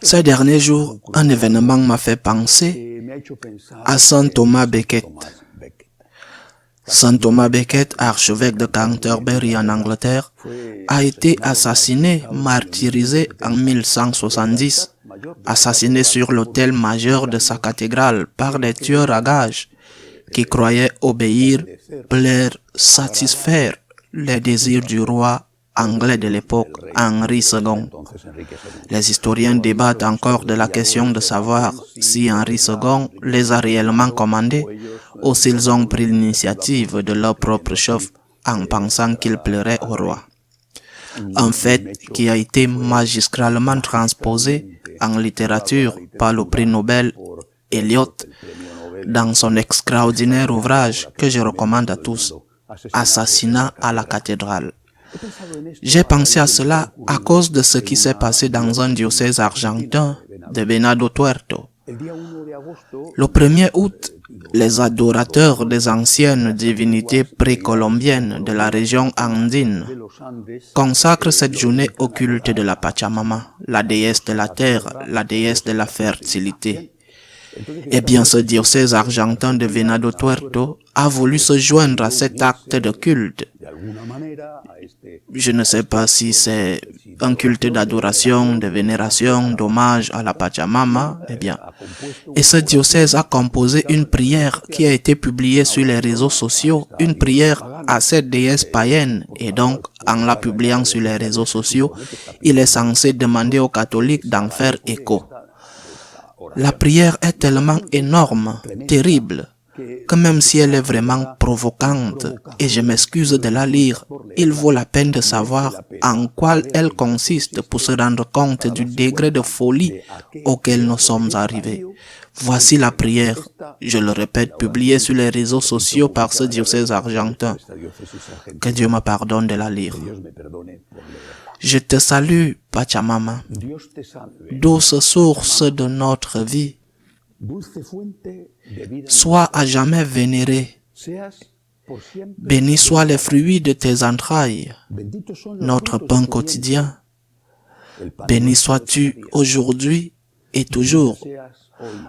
Ces derniers jours, un événement m'a fait penser à Saint Thomas Becket. Saint Thomas Becket, archevêque de Canterbury en Angleterre, a été assassiné, martyrisé en 1170, assassiné sur l'autel majeur de sa cathédrale par des tueurs à gages qui croyaient obéir, plaire, satisfaire les désirs du roi anglais de l'époque, Henri II. Les historiens débattent encore de la question de savoir si Henri II les a réellement commandés ou s'ils ont pris l'initiative de leur propre chef en pensant qu'il plairait au roi. Un fait qui a été magistralement transposé en littérature par le prix Nobel Eliot dans son extraordinaire ouvrage que je recommande à tous, Assassinat à la cathédrale. J'ai pensé à cela à cause de ce qui s'est passé dans un diocèse argentin de Venado Tuerto. Le 1er août, les adorateurs des anciennes divinités précolombiennes de la région andine consacrent cette journée au culte de la Pachamama, la déesse de la terre, la déesse de la fertilité. Eh bien, ce diocèse argentin de Venado Tuerto a voulu se joindre à cet acte de culte. Je ne sais pas si c'est un culte d'adoration, de vénération, d'hommage à la Pachamama, et ce diocèse a composé une prière qui a été publiée sur les réseaux sociaux, une prière à cette déesse païenne, et donc, en la publiant sur les réseaux sociaux, il est censé demander aux catholiques d'en faire écho. La prière est tellement énorme, terrible, que même si elle est vraiment provocante, et je m'excuse de la lire, il vaut la peine de savoir en quoi elle consiste pour se rendre compte du degré de folie auquel nous sommes arrivés. Voici la prière, je le répète, publiée sur les réseaux sociaux par ce diocèse argentin. Que Dieu me pardonne de la lire. Je te salue, Pachamama, douce source de notre vie. Sois à jamais vénéré. Bénis soient les fruits de tes entrailles, notre pain quotidien. Béni sois-tu aujourd'hui et toujours.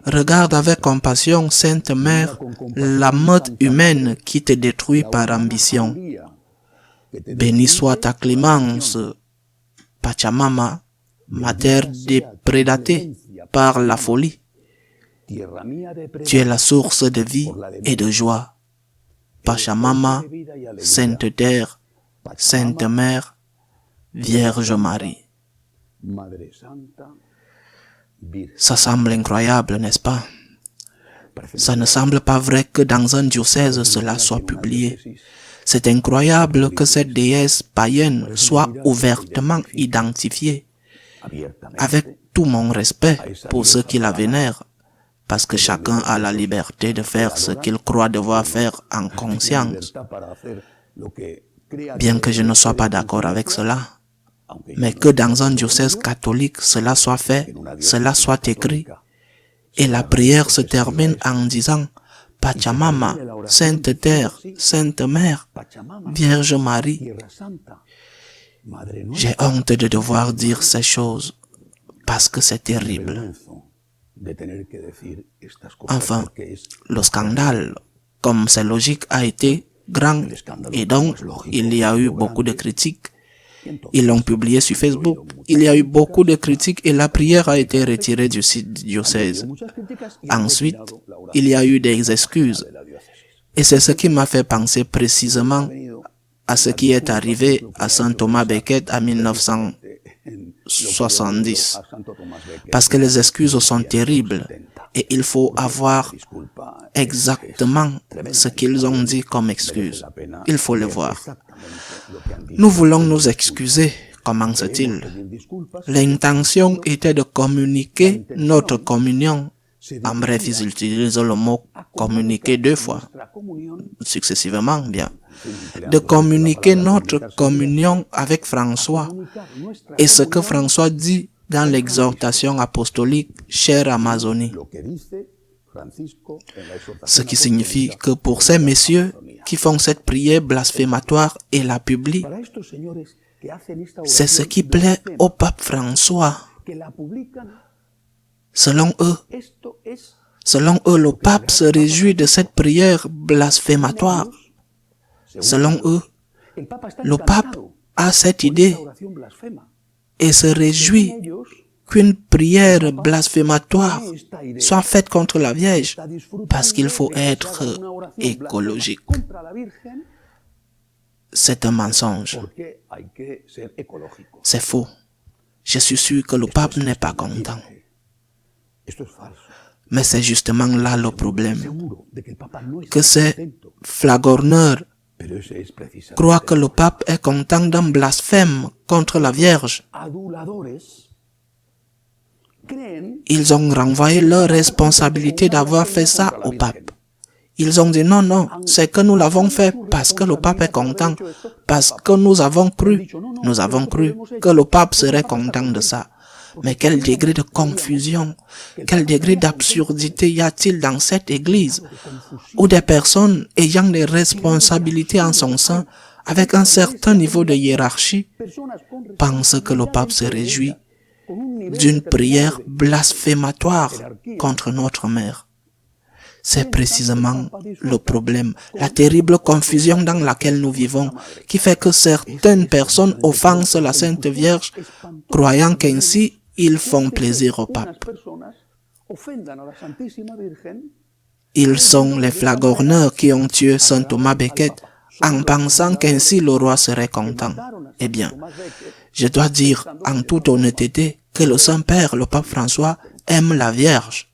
Regarde avec compassion, Sainte Mère, la meute humaine qui te détruit par ambition. Béni soit ta clémence, Pachamama, Mater déprédatée par la folie. Tu es la source de vie et de joie. Pachamama, Sainte Terre, Sainte Mère, Vierge Marie. Ça semble incroyable, n'est-ce pas? Ça ne semble pas vrai que dans un diocèse cela soit publié. C'est incroyable que cette déesse païenne soit ouvertement identifiée. Avec tout mon respect pour ceux qui la vénèrent, parce que chacun a la liberté de faire ce qu'il croit devoir faire en conscience. Bien que je ne sois pas d'accord avec cela, mais que dans un diocèse catholique cela soit fait, cela soit écrit, et la prière se termine en disant « Pachamama, Sainte Terre, Sainte Mère, Vierge Marie ». J'ai honte de devoir dire ces choses, parce que c'est terrible. Enfin, le scandale, comme c'est logique, a été grand, et donc il y a eu beaucoup de critiques. Ils l'ont publié sur Facebook. Il y a eu beaucoup de critiques et la prière a été retirée du site du diocèse. Ensuite, il y a eu des excuses. Et c'est ce qui m'a fait penser précisément à ce qui est arrivé à Saint Thomas Becket en 1970. Parce que les excuses sont terribles et il faut avoir exactement ce qu'ils ont dit comme excuse. Il faut le voir. Nous voulons nous excuser, commence-t-il. L'intention était de communiquer notre communion. En bref, ils utilisent le mot communiquer 2 fois, successivement, bien. De communiquer notre communion avec François. Et ce que François dit dans l'exhortation apostolique Chère Amazonie. Ce qui signifie que pour ces messieurs qui font cette prière blasphématoire et la publient, c'est ce qui plaît au pape François. Selon eux, le pape se réjouit de cette prière blasphématoire. Selon eux, le pape a cette idée et se réjouit qu'une prière blasphématoire soit faite contre la Vierge parce qu'il faut être écologique. C'est un mensonge. C'est faux. Je suis sûr que le pape n'est pas content. Mais c'est justement là le problème. Que ces flagorneurs croient que le pape est content d'un blasphème contre la Vierge. Ils ont renvoyé leur responsabilité d'avoir fait ça au pape. Ils ont dit non, c'est que nous l'avons fait parce que le pape est content, parce que nous avons cru que le pape serait content de ça. Mais quel degré de confusion, quel degré d'absurdité y a-t-il dans cette église où des personnes ayant des responsabilités en son sein, avec un certain niveau de hiérarchie, pensent que le pape se réjouit d'une prière blasphématoire contre notre mère. C'est précisément le problème, la terrible confusion dans laquelle nous vivons, qui fait que certaines personnes offensent la Sainte Vierge, croyant qu'ainsi ils font plaisir au pape. Ils sont les flagorneurs qui ont tué Saint Thomas Becket en pensant qu'ainsi le roi serait content. Eh bien, je dois dire en toute honnêteté que le Saint-Père, le pape François, aime la Vierge.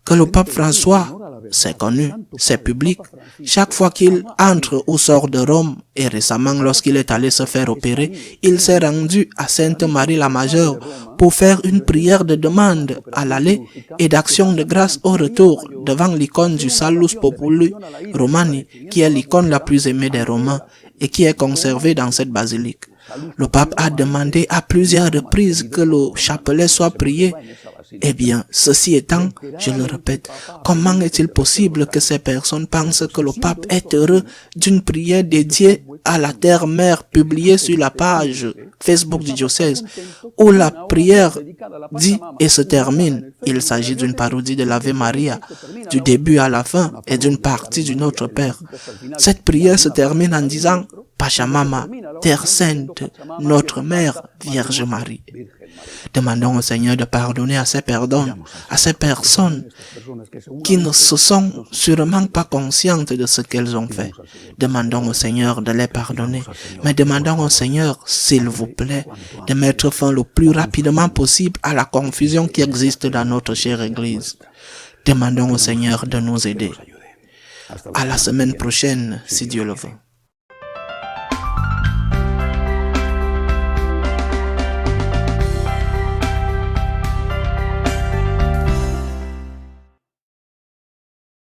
Que le pape François, c'est connu, c'est public, chaque fois qu'il entre ou sort de Rome, et récemment lorsqu'il est allé se faire opérer, il s'est rendu à Sainte Marie la Majeure pour faire une prière de demande à l'aller et d'action de grâce au retour devant l'icône du Salus Populi Romani, qui est l'icône la plus aimée des Romains et qui est conservée dans cette basilique. Le pape a demandé à plusieurs reprises que le chapelet soit prié. Eh bien, ceci étant, je le répète, comment est-il possible que ces personnes pensent que le pape est heureux d'une prière dédiée à la Terre-Mère publiée sur la page Facebook du diocèse, où la prière dit et se termine. Il s'agit d'une parodie de l'Ave Maria, du début à la fin et d'une partie du Notre Père. Cette prière se termine en disant « Pachamama, Terre Sainte, Notre Mère, Vierge Marie ». Demandons au Seigneur de pardonner à ces personnes qui ne se sont sûrement pas conscientes de ce qu'elles ont fait. Demandons au Seigneur de les pardonner. Mais demandons au Seigneur, s'il vous plaît, de mettre fin le plus rapidement possible à la confusion qui existe dans notre chère Église. Demandons au Seigneur de nous aider. À la semaine prochaine, si Dieu le veut.